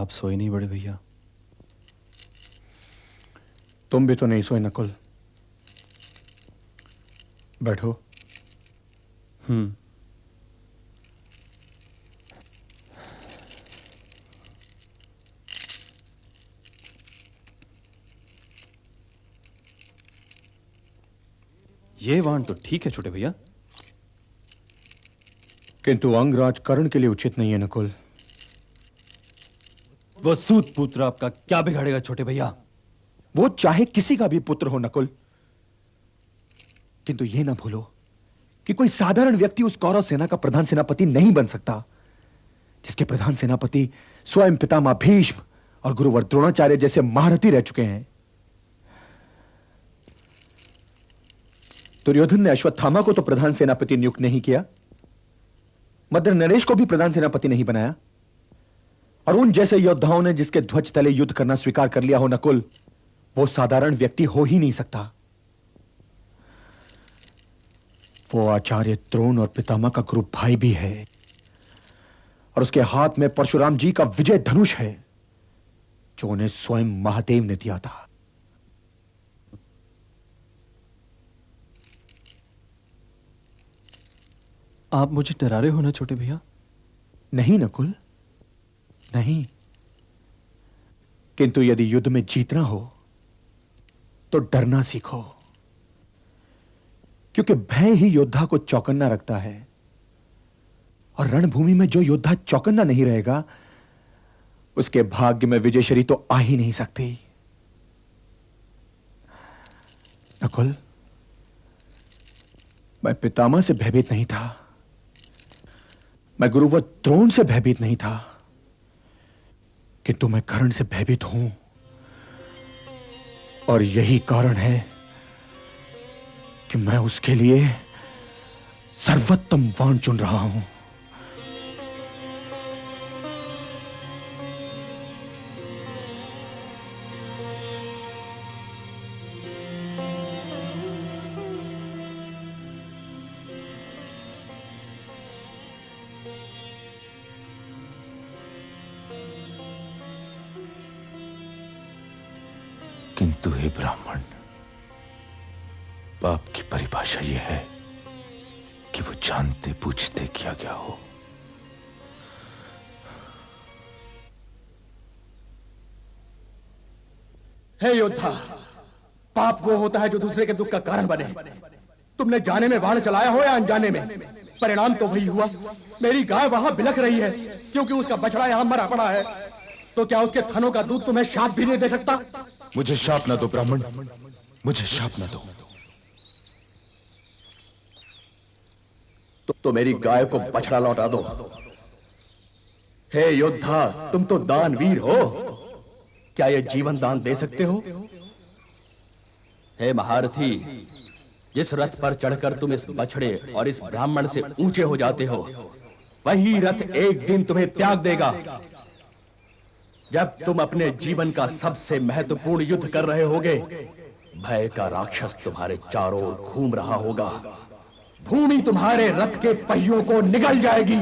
आप सोए नहीं बड़े भैया? तुम भी तो नहीं सोए नकुल। बैठो। ये वाण तो ठीक है छोटे भैया, किंतु अंगराज कर्ण के लिए उचित नहीं है नकुल। वो सूत पुत्र आपका क्या बिगाड़ेगा छोटे भैया? वो चाहे किसी का भी पुत्र हो नकुल, किंतु यह ना भूलो कि कोई साधारण व्यक्ति उस कौरव सेना का प्रधान सेनापति नहीं बन सकता, जिसके प्रधान सेनापति स्वयं पितामह भीष्म और गुरुवर द्रोणाचार्य जैसे महारथी रह चुके हैं। दुर्योधन ने अश्वत्थामा को तो प्रधान सेनापति नियुक्त नहीं किया, मद्र नरेश को भी प्रधान सेनापति नहीं बनाया, और उन जैसे योद्धाओं ने जिसके ध्वज तले युद्ध करना स्वीकार कर लिया हो नकुल, वो साधारण व्यक्ति हो ही नहीं सकता। वो आचार्य द्रोण और पितामह का गुरु भाई भी है, और उसके हाथ में परशुराम जी का विजय धनुष है, जो उन्हें स्वयं महादेव ने दिया था। आप मुझे डरा रहे हो ना छोटे भैया? नहीं नकुल, नहीं। किंतु यदि युद्ध में जीतना हो तो डरना सीखो, क्योंकि भय ही योद्धा को चौकन्ना रखता है, और रणभूमि में जो योद्धा चौकन्ना नहीं रहेगा, उसके भाग्य में विजयश्री तो आ ही नहीं सकती। नकुल, मैं पितामह से भयभीत नहीं था, मैं गुरुवर द्रोण से भयभीत नहीं था, किंतु मैं कर्ण से भयभीत हूं, और यही कारण है कि मैं उसके लिए सर्वोत्तम वाण चुन रहा हूं। किंतु हे ब्राह्मण, पाप की परिभाषा यह है कि वो जानते बूझते किया गया हो। हे योद्धा, पाप वो होता है जो दूसरे के दुख का कारण बने। तुमने जाने में बाण चलाया हो या अनजाने में, परिणाम तो वही हुआ। मेरी गाय वहां बिलख रही है क्योंकि उसका बछड़ा यहां मरा पड़ा है। तो क्या उसके थनों का दूध तुम्हें शाप भी नहीं दे सकता? मुझे शाप ना दो ब्राह्मण, मुझे शाप ना दो। तो मेरी गाय को बछड़ा लौटा दो। हे योद्धा, तुम तो दानवीर हो, क्या यह जीवन दान दे सकते हो? हे महारथी, जिस रथ पर चढ़कर तुम इस बछड़े और इस ब्राह्मण से ऊंचे हो जाते हो, वही रथ एक दिन तुम्हें त्याग देगा। जब तुम अपने जीवन का सबसे महत्वपूर्ण युद्ध कर रहे होगे, भय का राक्षस तुम्हारे चारों ओर घूम रहा होगा, भूमि तुम्हारे रथ के पहियों को निगल जाएगी,